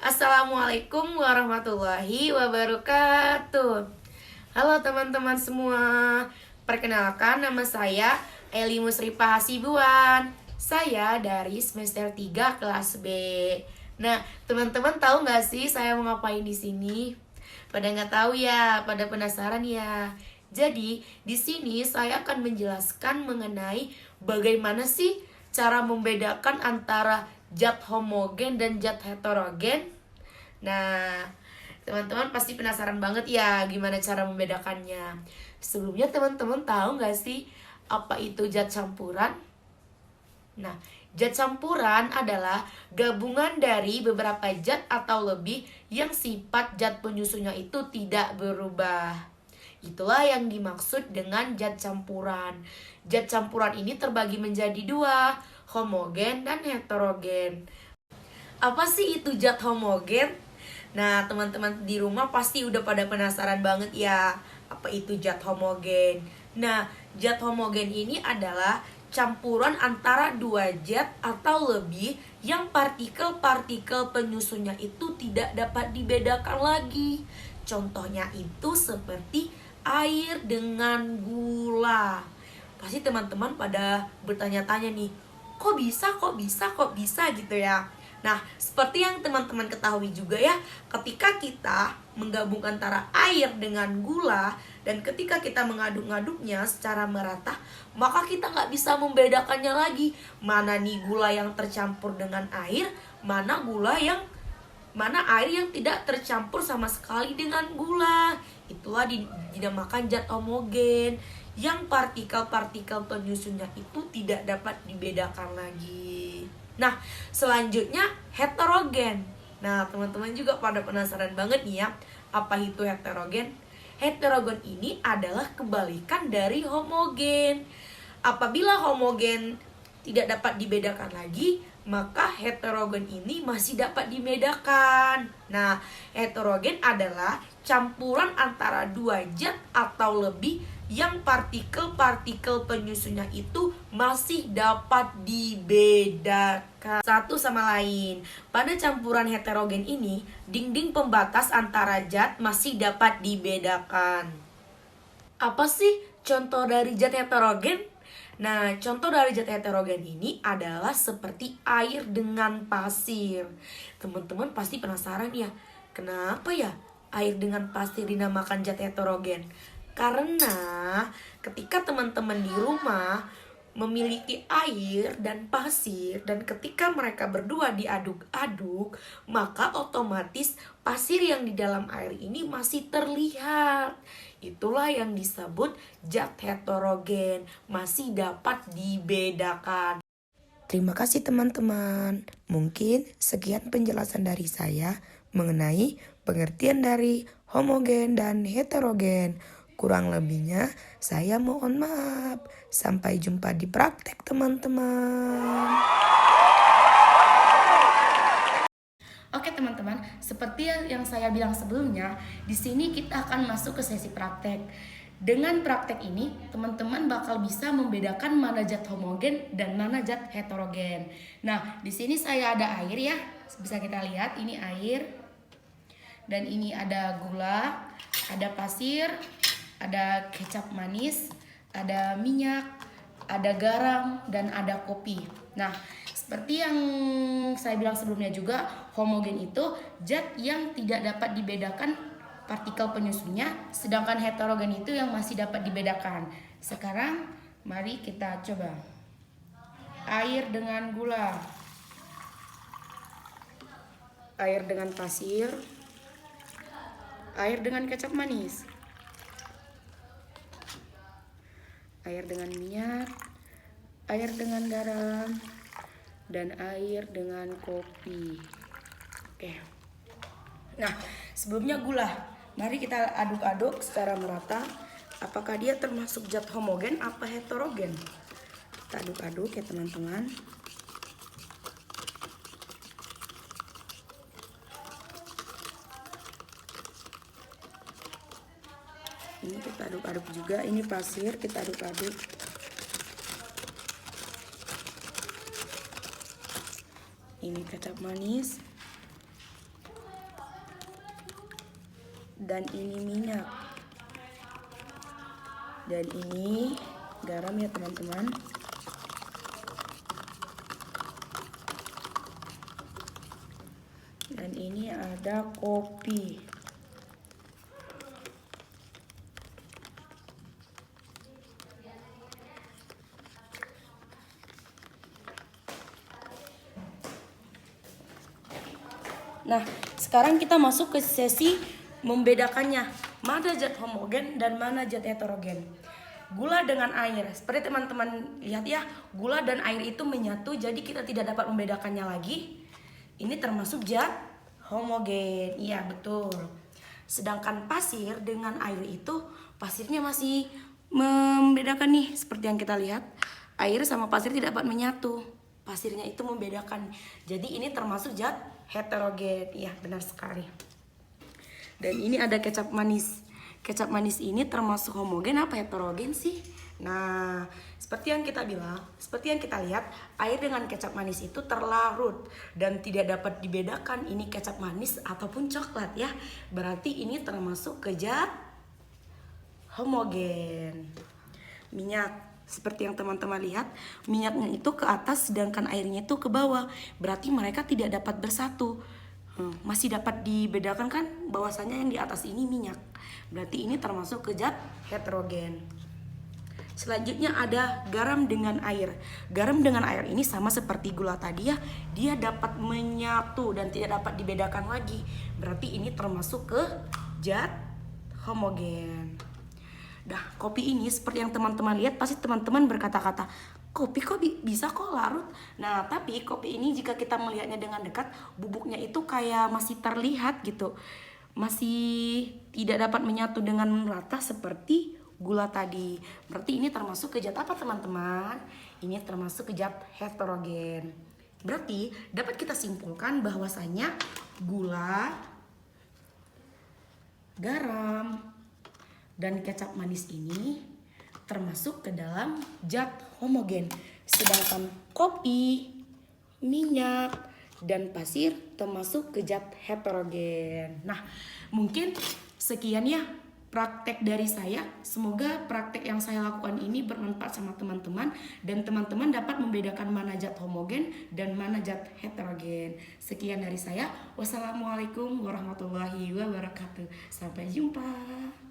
Assalamualaikum warahmatullahi wabarakatuh. Halo teman-teman semua. Perkenalkan, nama saya Eli Musrifah Hasibuan. Saya dari semester 3 kelas B. Nah, teman-teman tahu nggak sih saya mau ngapain di sini? Pada nggak tahu ya, pada penasaran ya. Jadi, di sini saya akan menjelaskan mengenai bagaimana sih cara membedakan antara zat homogen dan zat heterogen. Nah, teman-teman pasti penasaran banget ya gimana cara membedakannya. Sebelumnya teman-teman tahu nggak sih apa itu zat campuran? Nah, zat campuran adalah gabungan dari beberapa zat atau lebih yang sifat zat penyusunnya itu tidak berubah. Itulah yang dimaksud dengan zat campuran. Zat campuran ini terbagi menjadi dua, homogen dan heterogen. Apa sih itu zat homogen? Nah, teman-teman di rumah pasti udah pada penasaran banget ya, apa itu zat homogen. Nah, zat homogen ini adalah campuran antara dua zat atau lebih yang partikel-partikel penyusunnya itu tidak dapat dibedakan lagi. Contohnya itu seperti air dengan gula. Pasti teman-teman pada bertanya-tanya nih, kok bisa gitu ya. Nah, seperti yang teman-teman ketahui juga ya, ketika kita menggabungkan antara air dengan gula dan ketika kita mengaduk-ngaduknya secara merata, maka kita nggak bisa membedakannya lagi. Mana nih gula yang tercampur dengan air, mana air yang tidak tercampur sama sekali dengan gula. Itulah dinamakan zat homogen yang partikel-partikel penyusunnya itu tidak dapat dibedakan lagi. Nah, selanjutnya heterogen. Nah, teman-teman juga pada penasaran banget nih ya, apa itu heterogen? Heterogen ini adalah kebalikan dari homogen. Apabila homogen tidak dapat dibedakan lagi, maka heterogen ini masih dapat dibedakan. Nah, heterogen adalah campuran antara dua zat atau lebih yang partikel-partikel penyusunnya itu masih dapat dibedakan satu sama lain. Pada campuran heterogen ini, dinding pembatas antara zat masih dapat dibedakan. Apa sih contoh dari zat heterogen? Nah, contoh dari zat heterogen ini adalah seperti air dengan pasir. Teman-teman pasti penasaran ya, kenapa ya air dengan pasir dinamakan zat heterogen? Karena ketika teman-teman di rumah memiliki air dan pasir dan ketika mereka berdua diaduk-aduk, maka otomatis pasir yang di dalam air ini masih terlihat. Itulah yang disebut zat heterogen, masih dapat dibedakan. Terima kasih teman-teman. Mungkin sekian penjelasan dari saya mengenai pengertian dari homogen dan heterogen. Kurang lebihnya saya mohon maaf. Sampai jumpa di praktek teman-teman. Oke teman-teman, seperti yang saya bilang sebelumnya, di sini kita akan masuk ke sesi praktek. Dengan praktek ini, teman-teman bakal bisa membedakan mana zat homogen dan mana zat heterogen. Nah, di sini saya ada air ya, bisa kita lihat ini air. Dan ini ada gula, ada pasir, ada kecap manis, ada minyak, ada garam, dan ada kopi. Nah, seperti yang saya bilang sebelumnya juga, homogen itu zat yang tidak dapat dibedakan partikel penyusunnya, sedangkan heterogen itu yang masih dapat dibedakan. Sekarang, mari kita coba. Air dengan gula, air dengan pasir, air dengan kecap manis, air dengan minyak, air dengan garam, dan air dengan kopi. Oke. Nah, sebelumnya gula. Mari kita aduk-aduk secara merata. Apakah dia termasuk zat homogen apa heterogen? Kita aduk-aduk ya teman-teman. Ini kita aduk-aduk juga. Ini pasir, kita aduk-aduk. Ini kecap manis. dan ini minyak. Dan ini garam ya teman-teman. Dan ini ada kopi. Nah, sekarang kita masuk ke sesi membedakannya. Mana zat homogen dan mana zat heterogen. Gula dengan air. Seperti teman-teman lihat ya, gula dan air itu menyatu, jadi kita tidak dapat membedakannya lagi. Ini termasuk zat homogen. Iya, betul. Sedangkan pasir dengan air itu, pasirnya masih membedakan nih. Seperti yang kita lihat, air sama pasir tidak dapat menyatu. Pasirnya itu membedakan. Jadi ini termasuk zat heterogen. Iya, benar sekali. Dan ini ada kecap manis. Kecap manis ini termasuk homogen apa heterogen sih? Nah, seperti yang kita bilang, seperti yang kita lihat, air dengan kecap manis itu terlarut dan tidak dapat dibedakan ini kecap manis ataupun coklat ya. Berarti ini termasuk ke zat homogen. Minyak, seperti yang teman-teman lihat, minyaknya itu ke atas sedangkan airnya itu ke bawah. Berarti mereka tidak dapat bersatu. Masih dapat dibedakan kan bahwasanya yang di atas ini minyak. Berarti ini termasuk ke zat heterogen. Selanjutnya ada garam dengan air. Garam dengan air ini sama seperti gula tadi ya. Dia dapat menyatu dan tidak dapat dibedakan lagi. Berarti ini termasuk ke zat homogen. Nah, kopi ini seperti yang teman-teman lihat, pasti teman-teman berkata-kata, kopi kok bisa kok larut. Nah, tapi kopi ini jika kita melihatnya dengan dekat, bubuknya itu kayak masih terlihat gitu. Masih tidak dapat menyatu dengan rata seperti gula tadi. Berarti ini termasuk ke zat apa teman-teman? Ini termasuk ke zat heterogen. Berarti dapat kita simpulkan bahwasanya gula, garam, dan kecap manis ini termasuk ke dalam zat homogen. Sedangkan kopi, minyak, dan pasir termasuk ke zat heterogen. Nah, mungkin sekian ya praktek dari saya. Semoga praktek yang saya lakukan ini bermanfaat sama teman-teman dan teman-teman dapat membedakan mana zat homogen dan mana zat heterogen. Sekian dari saya. Wassalamualaikum warahmatullahi wabarakatuh. Sampai jumpa.